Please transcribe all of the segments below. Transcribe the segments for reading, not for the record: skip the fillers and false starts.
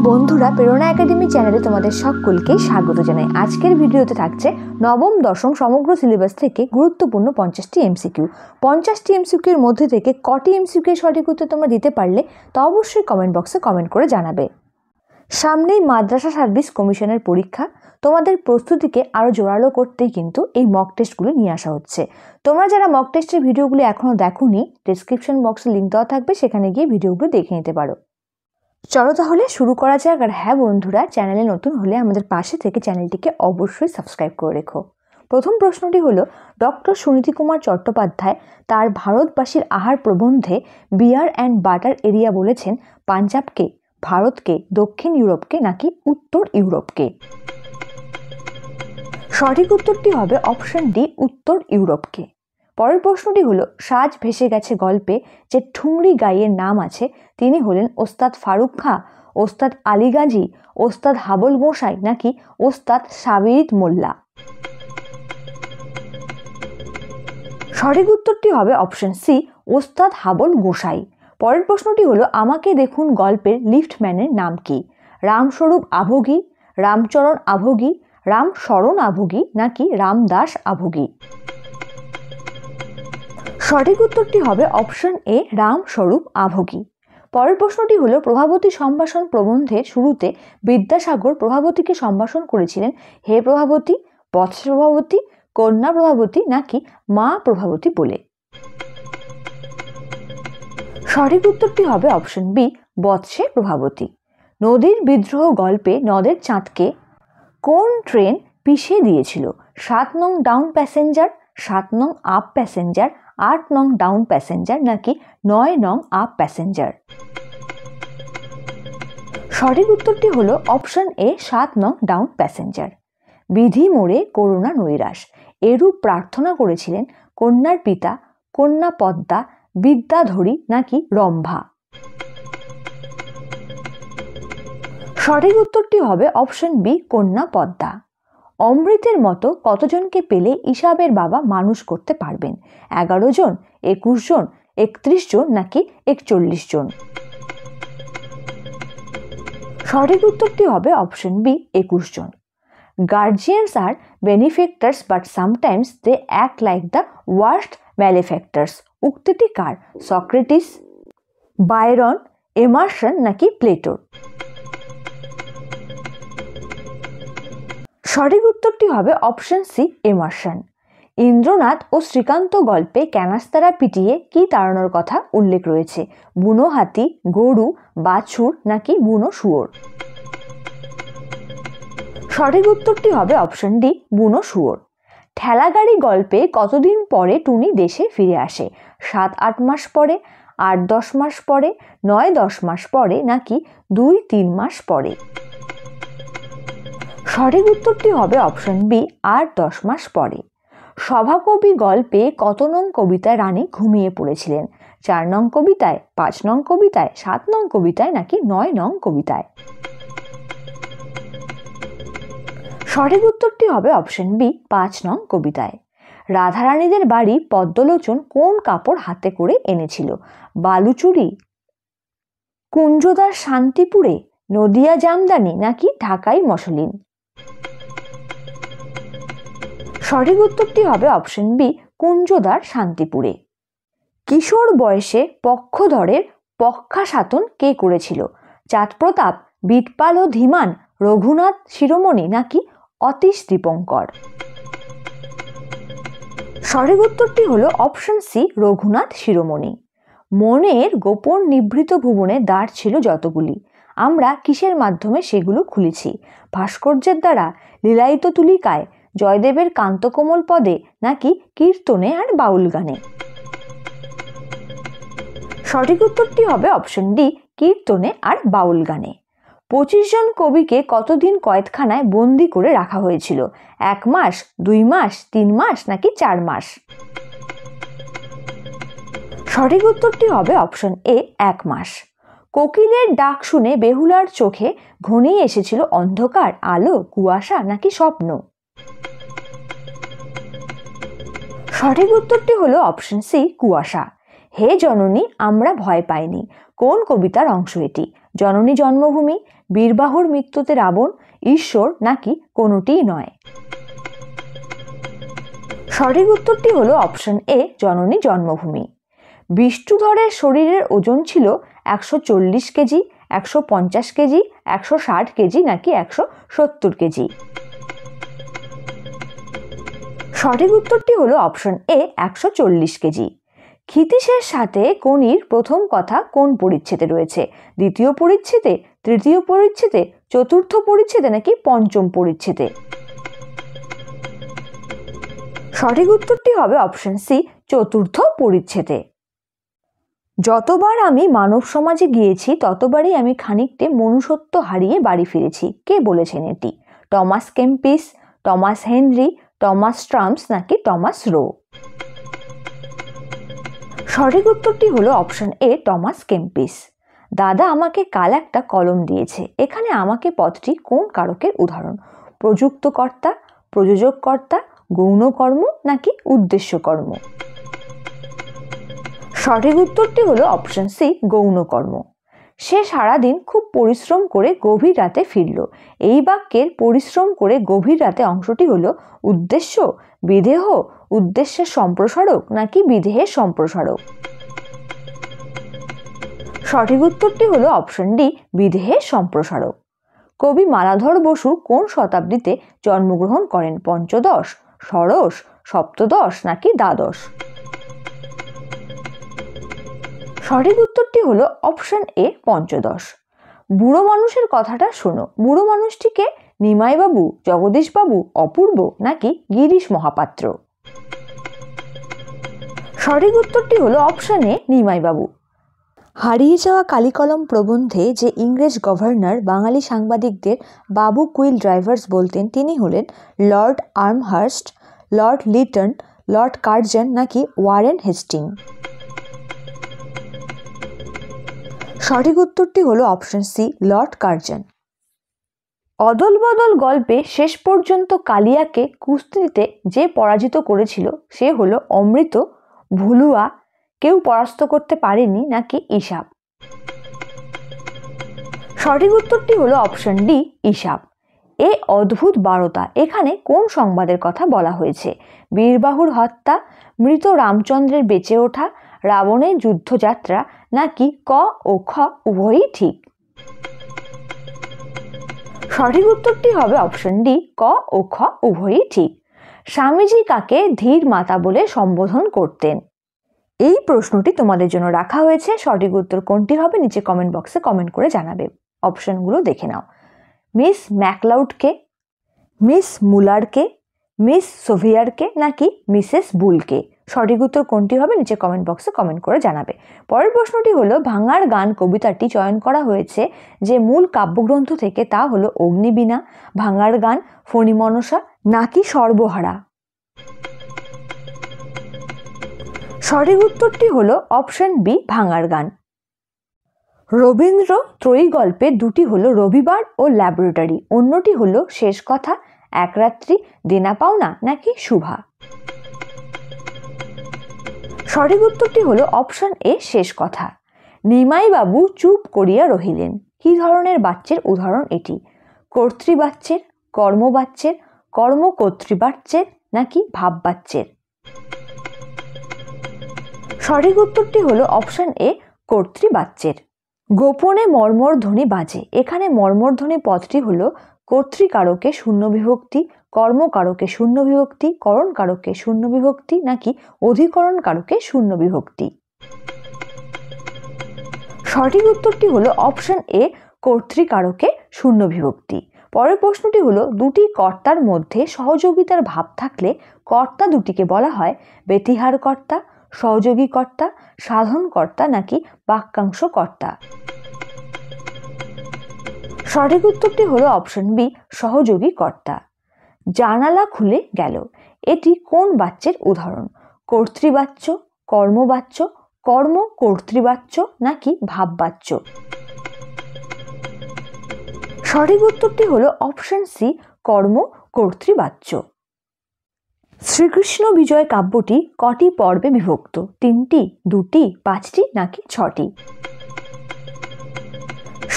বন্ধুরা, প্রেরণা একাডেমি চ্যানেলে তোমাদের সকলকে স্বাগত জানাই। আজকের ভিডিওতে থাকছে নবম দশম সমগ্র সিলেবাস থেকে গুরুত্বপূর্ণ 50টি এমসিকিউ। 50টি এমসিকিউর মধ্যে থেকে কটি এমসিকিউ সঠিক উত্তর তোমরা দিতে পারলে তা অবশ্যই কমেন্ট বক্সে কমেন্ট করে জানাবে। সামনেই মাদ্রাসা সার্ভিস কমিশনের পরীক্ষা, তোমাদের প্রস্তুতিকে আরও জোরালো করতেই কিন্তু এই মক টেস্টগুলো নিয়ে আসা হচ্ছে। তোমরা যারা মক টেস্টের ভিডিওগুলি এখনও দেখোনি, ডেসক্রিপশন বক্সে লিঙ্ক দেওয়া থাকবে, সেখানে গিয়ে ভিডিওগুলো দেখে নিতে পারো। চলো তাহলে শুরু করা যাক। আর হ্যাঁ বন্ধুরা, চ্যানেলে নতুন হলে আমাদের পাশে থেকে চ্যানেলটিকে অবশ্যই সাবস্ক্রাইব করে রেখো। প্রথম প্রশ্নটি হলো, ডক্টর সুনীতি কুমার চট্টোপাধ্যায় তার ভারতবাসীর আহার প্রবন্ধে বিয়ার অ্যান্ড বাটার এরিয়া বলেছেন পাঞ্জাবকে, ভারতকে, দক্ষিণ ইউরোপকে নাকি উত্তর ইউরোপকে? সঠিক উত্তরটি হবে অপশন ডি, উত্তর ইউরোপকে। পরের প্রশ্নটি হলো, সাজ ভেসে গেছে গল্পে যে ঠুংরি গাইয়ের নাম আছে তিনি হলেন ওস্তাদ ফারুক খাঁ, ওস্তাদ আলী গাজী, ওস্তাদ হাবল গোসাই নাকি ওস্তাদ সাবিরিত মোল্লা? সঠিক উত্তরটি হবে অপশন সি, ওস্তাদ হাবল গোসাই। পরের প্রশ্নটি হলো, আমাকে দেখুন গল্পের লিফটম্যানের নাম কি? রামস্বরূপ আভোগী, রামচরণ আভোগী, রামশরণ আভোগী নাকি রামদাস আভোগী? সঠিক উত্তরটি হবে অপশন এ, রামস্বরূপ আভোগী। পরের প্রশ্নটি হলো, প্রভাবতী সম্ভাষণ প্রবন্ধের শুরুতে বিদ্যাসাগর প্রভাবতীকে সম্ভাষণ করেছিলেন হে প্রভাবতী, বৎস প্রভাবতী, কন্যা প্রভাবতী নাকি মা প্রভাবতী বলে? সঠিক উত্তরটি হবে অপশন বি, বৎসে প্রভাবতী। নদীর বিদ্রোহ গল্পে নদের চাঁদকে কোন ট্রেন পিষে দিয়েছিল? 7 নং ডাউন প্যাসেঞ্জার, 7 নং আপ প্যাসেঞ্জার, 8 নং ডাউন প্যাসেঞ্জার নাকি 9 নং আপ প্যাসেঞ্জার? সঠিক উত্তরটি হলো অপশন এ, 7 নং ডাউন প্যাসেঞ্জার। বিধি মোড়ে করুণা নৈরাশ এরূপ প্রার্থনা করেছিলেন কন্যার পিতা, কন্যা পদ্মা, বিদ্যাধরী নাকি রম্ভা? সঠিক উত্তরটি হবে অপশন বি, কন্যা পদ্মা। অমৃতের মতো কতজনকে পেলে ইসাবের বাবা মানুষ করতে পারবেন? 11 জন, 21 জন, 31 জন নাকি 41 জন? সঠিক উত্তরটি হবে অপশন বি, 21 জন। Guardians are benefactors but sometimes they act like the worst malefactors উক্তিটি কার? সক্রেটিস, বায়রন, এমারসন নাকি প্লেটোর? সঠিক উত্তরটি হবে অপশন সি, এমারসন। ইন্দ্রনাথ ও শ্রীকান্ত গল্পে ক্যানাস্তারা পিটিয়ে কি তাড়ানোর কথা উল্লেখ রয়েছে? বুনো হাতি, গরু, বাছুর নাকি বুনো শুয়োর? সঠিক উত্তরটি হবে অপশন ডি, বুনো শুয়োর। ঠেলাগাড়ি গল্পে কতদিন পরে টুনি দেশে ফিরে আসে? 7-8 মাস পরে, 8-10 মাস পরে, 9-10 মাস পরে নাকি 2-3 মাস পরে? সঠিক উত্তরটি হবে অপশন বি, 8-10 মাস পরে। সভাকবি গল্পে কত নং কবিতায় রানী ঘুমিয়ে পড়েছিলেন? 4 নং কবিতায়, 5 নং কবিতায়, 7 নং কবিতায় নাকি 9 নং কবিতায়? সঠিক উত্তরটি হবে অপশন বি, 5 নং কবিতায়। রাধারানীদের বাড়ি পদ্মলোচন কোন কাপড় হাতে করে এনেছিল? বালুচুরি, কুঞ্জদার শান্তিপুরে, নদিয়া জামদানি নাকি ঢাকাই মসলিন? সঠিক উত্তরটি হবে অপশন বি, কুঞ্জদার শান্তিপুরে। কিশোর বয়সে পক্ষধরের পক্ষাসাতন কে করেছিল? চাঁদপ্রতাপ, বিটপাল ও ধীমান, রঘুনাথ শিরোমণি নাকি অতীশ দীপঙ্কর? সঠিক উত্তরটি হলো অপশন সি, রঘুনাথ শিরোমণি। মনের গোপন নিভৃত ভুবনে দ্বার ছিল যতগুলি, আমরা কিসের মাধ্যমে সেগুলো খুলেছি? ভাস্কর্যের দ্বারা, লীলায়িত তুলিকায়, জয়দেবের কান্তকোমল পদে নাকি কীর্তনে আর বাউল গানে? সঠিক উত্তরটি হবে অপশন ডি, কীর্তনে আর বাউল গানে। 25 জন কবিকে কতদিন কয়েদখানায় বন্দি করে রাখা হয়েছিল? 1 মাস, 2 মাস, 3 মাস নাকি 4 মাস? সঠিক উত্তরটি হবে অপশন এ, 1 মাস। কোকিলের ডাক শুনে বেহুলার চোখে ঘনিয়ে এসেছিল অন্ধকার, আলো, কুয়াশা নাকি স্বপ্ন? সঠিক উত্তরটি হলো অপশন সি, কুয়াশা। হে জননী আমরা ভয় পাইনি কোন কবিতার অংশ এটি? জননী জন্মভূমি, বীরবাহুর মৃত্যুতে রাবণ, ঈশ্বর নাকি কোনোটিই নয়? সঠিক উত্তরটি হলো অপশন এ, জননী জন্মভূমি। বিষ্ণুধরের শরীরের ওজন ছিল 140 কেজি, 150 কেজি, 160 কেজি নাকি 170 কেজি? সঠিক উত্তরটি হলো অপশন এ, 140 কেজি। ক্ষিতীশের সাথে কনির প্রথম কথা কোন পরিচ্ছেদে রয়েছে? দ্বিতীয় পরিচ্ছেদে, তৃতীয় পরিচ্ছেদে, চতুর্থ পরিচ্ছেদে নাকি পঞ্চম পরিচ্ছেদে? সঠিক উত্তরটি হবে অপশন সি, চতুর্থ পরিচ্ছেদে। যতবার আমি মানব সমাজে গিয়েছি ততবারই আমি খানিকটে মনুষ্যত্ব হারিয়ে বাড়ি ফিরেছি। কে বলেছেন এটি? Thomas Kempis, Thomas Henry, Thomas Trumps নাকি টমাস রো? সঠিক উত্তরটি হলো অপশন এ, টমাস কেম্পিস। দাদা আমাকে কাল একটা কলম দিয়েছে। এখানে আমাকে পদটি কোন কারকের উদাহরণ? প্রযুক্তকর্তা, প্রযোজককর্তা, গৌণকর্ম নাকি উদ্দেশ্যকর্ম? সঠিক উত্তরটি হলো অপশন সি, গৌণকর্ম। সে সারাদিন খুব পরিশ্রম করে গভীর রাতে ফিরল। এই বাক্যের পরিশ্রম করে গভীর রাতে অংশটি হলো উদ্দেশ্য, বিধেয়, উদ্দেশ্যের সম্প্রসারক নাকি বিধেয়ের সম্প্রসারক? সঠিক উত্তরটি হলো অপশন ডি, বিধেয়ের সম্প্রসারক। কবি মালাধর বসু কোন শতাব্দীতে জন্মগ্রহণ করেন? পঞ্চদশ, ষোড়শ, সপ্তদশ নাকি দ্বাদশ? সঠিক উত্তরটি হলো অপশন এ, পঞ্চদশ। বুড়ো মানুষের কথাটা শোনো। বুড়ো মানুষটিকে নিমাইবাবু, জগদীশবাবু, অপূর্ব নাকি গিরিশ মহাপাত্র? সঠিক উত্তরটি হলো অপশন এ, নিমাইবাবু। হারিয়ে যাওয়া কালিকলম প্রবন্ধে যে ইংরেজ গভর্নর বাঙালি সাংবাদিকদের বাবু কুইল ড্রাইভার্স বলতেন তিনি হলেন Lord Amherst, Lord Lytton, Lord Curzon নাকি ওয়ারেন হেস্টিং? সঠিক উত্তরটি হলো অপশন সি, লর্ড কার্জন। অদল বদল গল্পে শেষ পর্যন্ত কালিয়াকে কুস্তিতে যে পরাজিত করেছিল সে হলো অমৃত, ভুলুয়া, কেউ পরাস্ত করতে পারেনি নাকি ঈশাপ? সঠিক উত্তরটি হলো অপশন ডি, ঈশাপ। এ অদ্ভুত বারতা, এখানে কোন সংবাদের কথা বলা হয়েছে? বীরবাহুর হত্যা, মৃত রামচন্দ্রের বেঁচে ওঠা, রাবণের যুদ্ধযাত্রা নাকি ক ও খ উভয়ই ঠিক? সঠিক উত্তরটি হবে অপশন ডি, ক ও খ উভয়ই ঠিক। স্বামীজি কাকে ধীর মাতা বলে সম্বোধন করতেন? এই প্রশ্নটি তোমাদের জন্য রাখা হয়েছে। সঠিক উত্তর কোনটি হবে নিচে কমেন্ট বক্সে কমেন্ট করে জানাবে। অপশনগুলো দেখে নাও। মিস ম্যাকলাউডকে, মিস মুলারকে, মিস সোভিয়ারকে নাকি মিসেস বুলকে? সঠিক উত্তর কোনটি হবে নিচে কমেন্ট বক্সে কমেন্ট করে জানাবে। পরের প্রশ্নটি হলো ভাঙার গান কবিতাটি চয়ন করা হয়েছে যে মূল কাব্যগ্রন্থ থেকে, তা হলো অগ্নিবীণা, ভাঙার গান, ফণিমনসা নাকি সর্বহারা? সঠিক উত্তরটি হলো অপশন বি, ভাঙার গান। রবীন্দ্র ত্রয়ী গল্পে দুটি হলো রবিবার ও ল্যাবরেটরি, অন্যটি হলো শেষ কথা, এক রাত্রি, দেনা পাওনা নাকি শুভা? সঠিক উত্তরটি হলো অপশন এ, শেষ কথা। নিমাইবাবু চুপ করিয়া রহিলেন, কি ধরনের বাচ্যের উদাহরণ এটি? কর্তৃবাচ্যের, কর্মবাচ্যের, কর্মকর্তৃবাচ্যের নাকি ভাববাচ্যের? সঠিক উত্তরটি হলো অপশন এ, কর্তৃবাচ্যের। গোপনে মর্মরধ্বনি বাজে, এখানে মর্মরধ্বনি পদটি হলো কর্তৃকারকে শূন্য বিভক্তি, কর্মকারকে শূন্য বিভক্তি, করণকারকে শূন্য বিভক্তি নাকি অধিকরণ কারকে শূন্য বিভক্তি? সঠিক উত্তরটি হলো অপশন এ, কর্তৃকারকে শূন্য বিভক্তি। পরের প্রশ্নটি হলো দুটি কর্তার মধ্যে সহযোগিতার ভাব থাকলে কর্তা দুটিকে বলা হয় ব্যতিহার কর্তা, সহযোগী কর্তা, সাধন কর্তা নাকি বাক্যাংশ কর্তা? সঠিক উত্তরটি হলো অপশন বি, সহযোগী কর্তা। জানালা খুলে গেল, এটি কোন বাচ্যের উদাহরণ? কর্তৃবাচ্য, কর্মবাচ্য, কর্ম কর্তৃবাচ্য নাকি ভাববাচ্য? সঠিক উত্তরটি হলো অপশন সি, কর্ম কর্তৃবাচ্য। শ্রীকৃষ্ণ বিজয় কাব্যটি কটি পর্বে বিভক্ত? 3টি, 2টি, 5টি নাকি 6টি?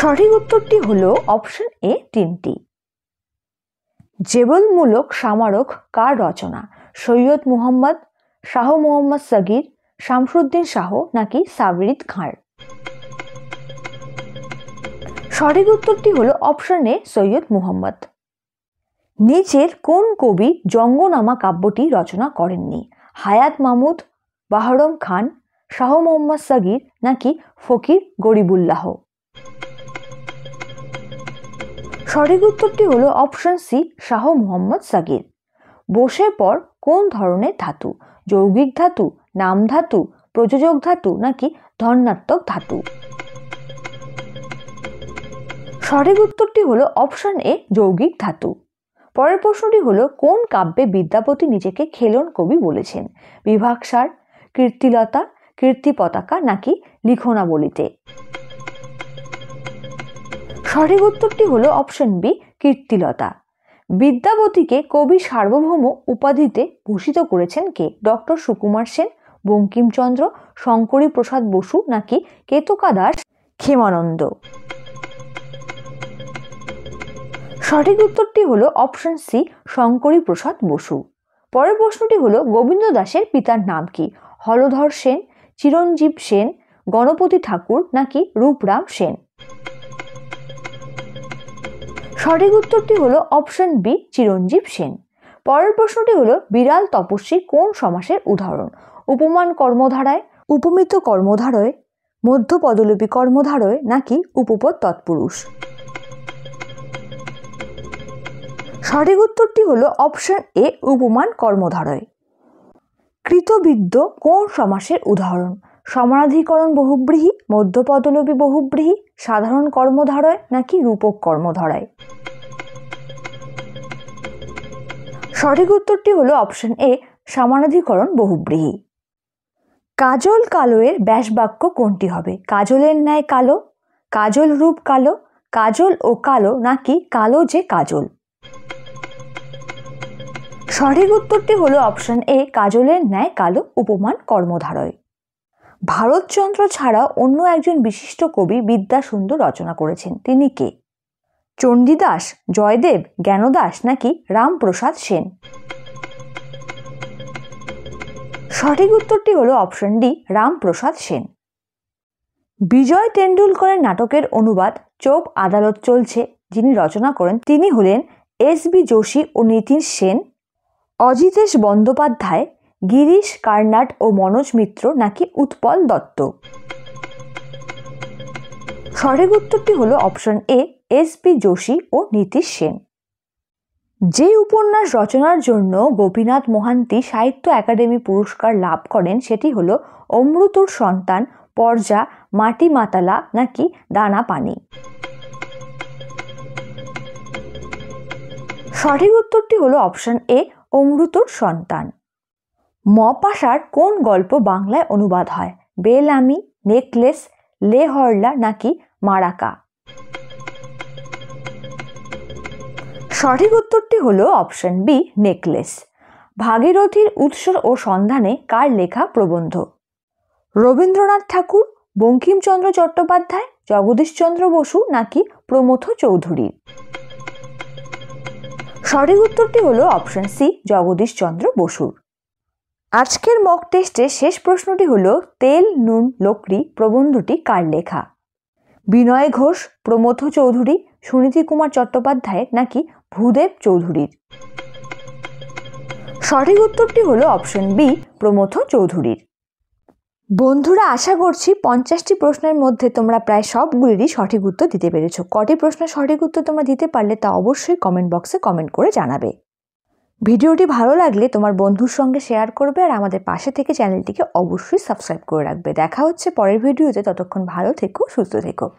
সঠিক উত্তরটি হলো অপশন এ 3টি। জেবলমূলক স্মারক কার রচনা? সৈয়দ মুহাম্মদ, শাহ মোহাম্মদ সাগির, শামসুদ্দিন শাহ নাকি সাবরিদ খাঁর? সঠিক উত্তরটি হলো অপশন এ সৈয়দ মুহাম্মদ। নিচের কোন কবি জঙ্গনামা কাব্যটি রচনা করেননি? হায়াত মাহমুদ, বাহরম খান, শাহ মোহাম্মদ সাগির নাকি ফকির গরিবুল্লাহ? সঠিক উত্তরটি হলো অপশন সি শাহ মোহাম্মদ সাগির। বসে পর কোন ধরনের ধাতু? যৌগিক ধাতু, নাম ধাতু, প্রযোজক ধাতু নাকি ধনাত্মক ধাতু? সঠিক উত্তরটি হলো অপশন এ যৌগিক ধাতু। পরের প্রশ্নটি হলো কোন কাব্যে বিদ্যাপতি নিজেকে খেলন কবি বলেছেন? বিভাগসার, কীর্তিলতা, কীর্তি পতাকা নাকি লিখনাবলীতে? সঠিক উত্তরটি হলো অপশন বি কীর্তিলতা। বিদ্যাপতিকে কবি সার্বভৌম উপাধিতে ভূষিত করেছেন কে? ডক্টর সুকুমার সেন, বঙ্কিমচন্দ্র, শঙ্করী প্রসাদ বসু নাকি কেতকা দাস ক্ষেমানন্দ? সঠিক উত্তরটি হলো অপশন সি শঙ্করী প্রসাদ বসু। পরের প্রশ্নটি হলো গোবিন্দ দাসের পিতার নাম কি? হলধর সেন, চিরঞ্জীব সেন, গণপতি ঠাকুর নাকি রূপরাম সেন? সঠিক উত্তরটি হলো অপশন বি চিরঞ্জীব সেন। পরের প্রশ্নটি হলো বিড়াল তপস্বী কোন সমাসের উদাহরণ? উপমান কর্মধারায়, উপমিত কর্মধারয়, মধ্য পদলোপী কর্মধারয় নাকি উপপদ তৎপুরুষ? সঠিক উত্তরটি হলো অপশন এ উপমান কর্মধারয়। কৃতবিদ্য কোন সমাসের উদাহরণ? সমানাধিকরণ বহুব্রীহি, মধ্য পদলোপী বহুব্রীহি, সাধারণ কর্মধারয় নাকি রূপক কর্মধারয়? সঠিক উত্তরটি হলো অপশন এ সমানাধিকরণ বহুব্রীহি। কাজল কালো এর ব্যাসবাক্য কোনটি হবে? কাজলের ন্যায় কালো, কাজল রূপ কালো, কাজল ও কালো নাকি কালো যে কাজল? সঠিক উত্তরটি হলো অপশন এ কাজলের ন্যায় কালো উপমান কর্মধারয়। ভারতচন্দ্র ছাড়া অন্য একজন বিশিষ্ট কবি বিদ্যাসুন্দর রচনা করেছেন, তিনি কে? চণ্ডীদাস, জয়দেব, জ্ঞানদাস নাকি রামপ্রসাদ সেন? সঠিক উত্তরটি হলো অপশন ডি রামপ্রসাদ সেন। বিজয় তেন্ডুলকরের নাটকের অনুবাদ চোপ আদালত চলছে যিনি রচনা করেন তিনি হলেন এস.বি. যোশী ও নিতিন সেন, অজিতেশ বন্দ্যোপাধ্যায়, গিরিশ কার্নাড ও মনোজ মিত্র নাকি উৎপল দত্ত? সঠিক উত্তরটি হলো অপশন এ এস.বি. যোশী ও নীতিশ সেন। যে উপন্যাস রচনার জন্য গোপীনাথ মোহান্তি সাহিত্য একাডেমি পুরস্কার লাভ করেন সেটি হলো অমৃতর সন্তান, পর্জা, মাটি মাতালা নাকি দানা পানি? সঠিক উত্তরটি হলো অপশন এ অমৃতর সন্তান। মপাসার কোন গল্প বাংলায় অনুবাদ হয়? বেল-আমি, নেকলেস, লে-হরলা নাকি মারাকা? সঠিক উত্তরটি হলো অপশন বি নেকলেস। ভাগীরথীর উৎস ও সন্ধানে কার লেখা প্রবন্ধ? রবীন্দ্রনাথ ঠাকুর, বঙ্কিমচন্দ্র চট্টোপাধ্যায়, জগদীশচন্দ্র বসু নাকি প্রমথ চৌধুরীর? সঠিক উত্তরটি হলো অপশন সি জগদীশচন্দ্র বসুর। আজকের মক টেস্টে শেষ প্রশ্নটি হলো তেল নুন লকড়ি প্রবন্ধটি কার লেখা? বিনয় ঘোষ, প্রমথ চৌধুরী, সুনীতি কুমার চট্টোপাধ্যায়ের নাকি ভূদেব চৌধুরীর? সঠিক উত্তরটি হলো অপশন বি প্রমথ চৌধুরীর। বন্ধুরা, আশা করছি 50টি প্রশ্নের মধ্যে তোমরা প্রায় সবগুলিরই সঠিক উত্তর দিতে পেরেছো। কটি প্রশ্নের সঠিক উত্তর তোমরা দিতে পারলে তা অবশ্যই কমেন্ট বক্সে কমেন্ট করে জানাবে। ভিডিওটি ভালো লাগলে তোমার বন্ধুর সঙ্গে শেয়ার করবে আর আমাদের পাশে থেকে চ্যানেলটিকে অবশ্যই সাবস্ক্রাইব করে রাখবে। দেখা হচ্ছে পরের ভিডিওতে, ততক্ষণ ভালো থেকো, সুস্থ থেকো।